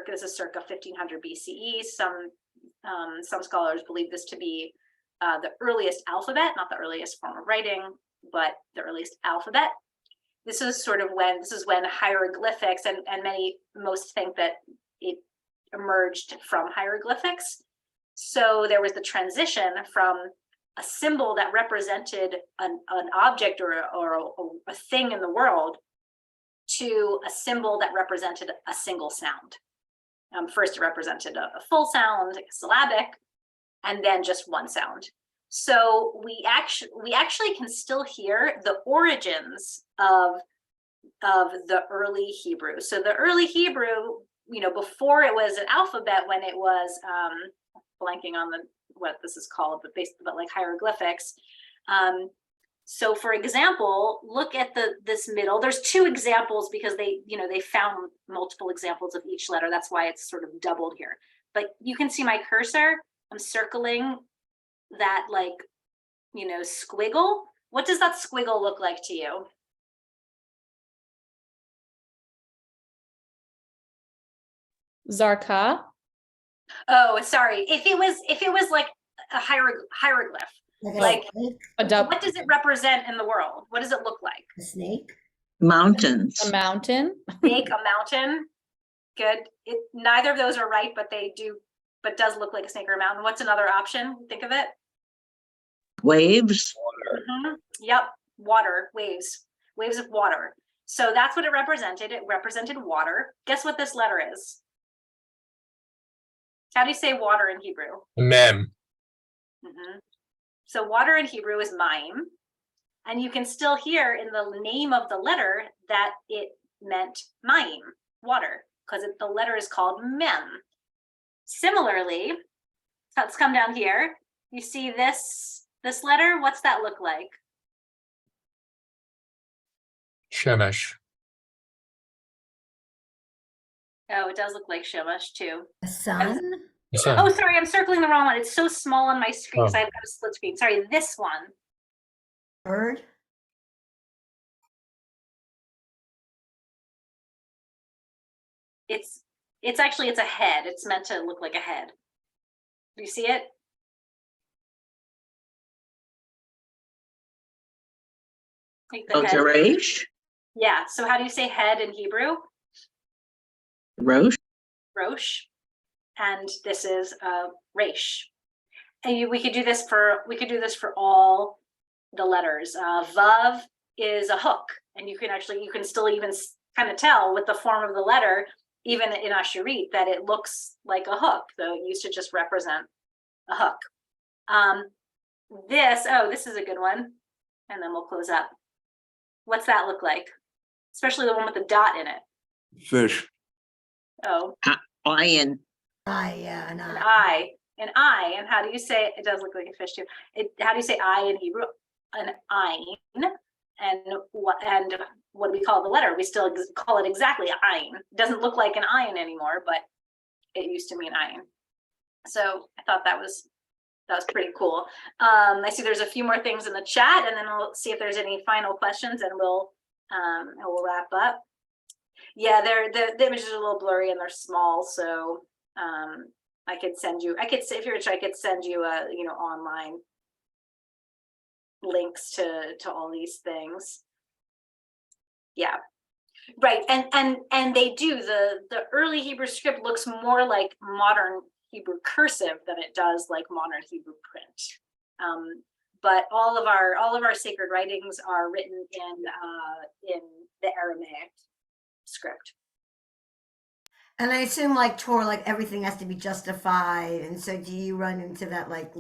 this is circa 1500 BCE. Some scholars believe this to be the earliest alphabet, not the earliest form of writing, but the earliest alphabet. This is when hieroglyphics, and most think that it emerged from hieroglyphics. So there was the transition from a symbol that represented an object or a thing in the world to a symbol that represented a single sound. First, it represented a full sound, like a syllabic, and then just one sound. So we actually can still hear the origins of the early Hebrew. So the early Hebrew, before it was an alphabet, when it was blanking on what this is called, but like hieroglyphics. So for example, look at this middle. There's two examples because they found multiple examples of each letter. That's why it's sort of doubled here. But you can see my cursor. I'm circling that squiggle. What does that squiggle look like to you? Zarka. Oh, sorry. If it was like a hieroglyph, like what does it represent in the world? What does it look like? A snake? Mountains. A mountain. Snake, a mountain. Good. Neither of those are right, but does look like a snake or a mountain. What's another option? Think of it. Waves. Mm-hmm. Yep. Water, waves of water. So that's what it represented. It represented water. Guess what this letter is? How do you say water in Hebrew? Mem. Mm-hmm. So water in Hebrew is mayim, and you can still hear in the name of the letter that it meant mayim, water, because the letter is called mem. Similarly, let's come down here. You see this letter? What's that look like? Shemesh. Oh, it does look like Shemesh too. A sun? The sun. Oh, sorry, I'm circling the wrong one. It's so small on my screen because Oh. I've got a split screen. Sorry, this one. Bird? It's It's actually, it's a head. It's meant to look like a head. Do you see it? Like the Oh, head. Geresh, Yeah. So how do you say head in Hebrew? Rosh, Rosh. And this is Resh. And we could do this for all the letters. Vav is a hook, and you can still even kind of tell with the form of the letter, even in Asherit, that it looks like a hook, though it used to just represent a hook. This is a good one, and then we'll close up. What's that look like? Especially the one with the dot in it. Fish. Oh, Ayin, Yeah, and an eye. An eye. And how do you say it? It does look like a fish too. How do you say eye in Hebrew? An ayin. And what do we call the letter? We still call it exactly ayin. It doesn't look like an ayin anymore, but it used to mean ayin. So I thought that was pretty cool. I see there's a few more things in the chat, and then we'll see if there's any final questions, and we'll wrap up. Yeah, the images are a little blurry and they're small, so I could send you, if you're interested, I could send you online links to all these things. Yeah, right. And they do, the early Hebrew script looks more like modern Hebrew cursive than it does like modern Hebrew print. But all of our sacred writings are written in the Aramaic script. And I assume like Torah, like everything has to be justified. And so do you run into that like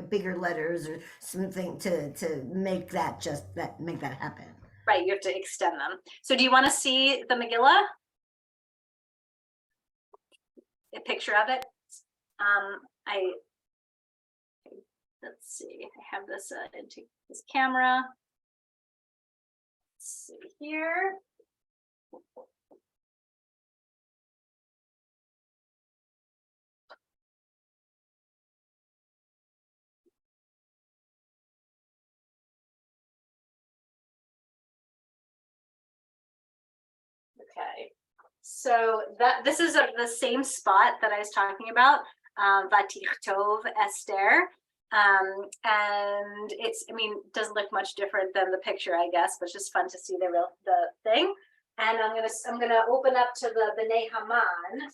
bigger letters or something to make that make that happen? Right, you have to extend them. So do you want to see the Megillah? A picture of it? Let's see, I have this into this camera. Let's see here. Okay, so this is the same spot that I was talking about, Vatichtov Esther, and doesn't look much different than the picture, I guess, but it's just fun to see the thing. And I'm gonna open up to the Bnei Haman,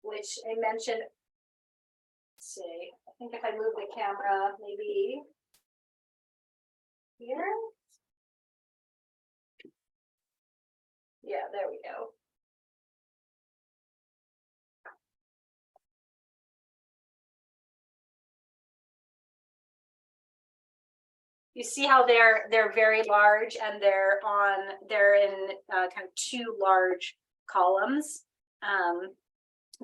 which I mentioned. Let's see, I think if I move the camera, maybe here. Yeah, there we go. You see how they're very large, and they're in kind of two large columns.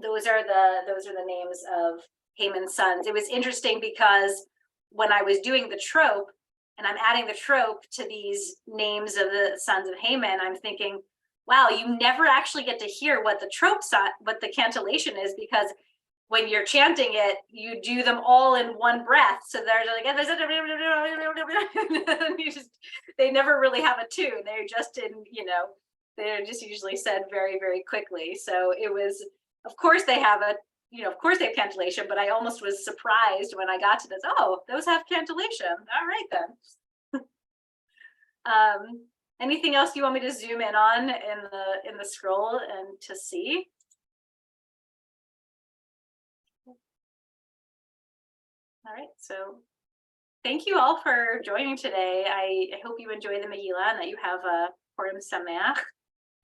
Those are the names of Haman's sons. It was interesting because when I was doing the trope, and I'm adding the trope to these names of the sons of Haman, I'm thinking, wow, you never actually get to hear what the trope, what the cantillation is, because when you're chanting it, you do them all in one breath. So they're like, they never really have a tune. They're just they're just usually said very, very quickly. So it was, of course they have of course they have cantillation, but I almost was surprised when I got to this. Oh, those have cantillation. All right then. Anything else you want me to zoom in on in the scroll and to see? All right, so thank you all for joining today. I hope you enjoy the Megillah and that you have a Purim Sameach.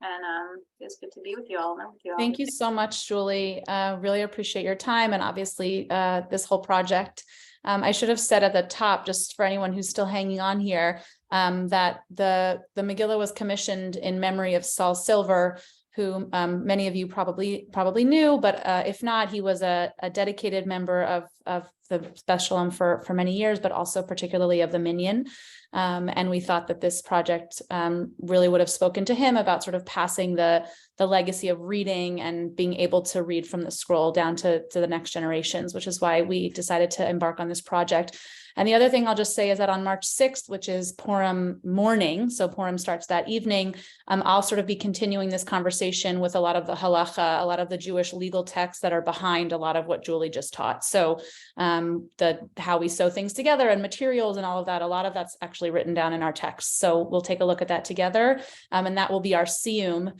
And it's good to be with you all. Thank you so much, Julie. Really appreciate your time, and obviously this whole project. I should have said at the top, just for anyone who's still hanging on here, that the Megillah was commissioned in memory of Saul Silver, who many of you probably knew, but if not, he was a dedicated member of Beth Sholom for many years, but also particularly of the Minyan. And we thought that this project really would have spoken to him about sort of passing the legacy of reading and being able to read from the scroll down to the next generations, which is why we decided to embark on this project. And the other thing I'll just say is that on March 6th, which is Purim morning, so Purim starts that evening, I'll sort of be continuing this conversation with a lot of the halacha, a lot of the Jewish legal texts that are behind a lot of what Julie just taught. So how we sew things together and materials and all of that, a lot of that's actually written down in our text. So we'll take a look at that together. And that will be our siyum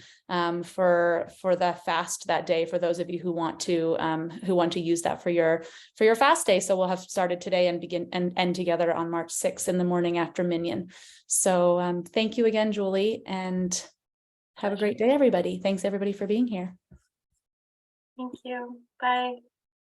for the fast that day, for those of you who want to use that for your fast day. So we'll have started today and begin and end together on March 6th in the morning after Minyan. So thank you again, Julie, and have a great day, everybody. Thanks everybody for being here. Thank you. Bye.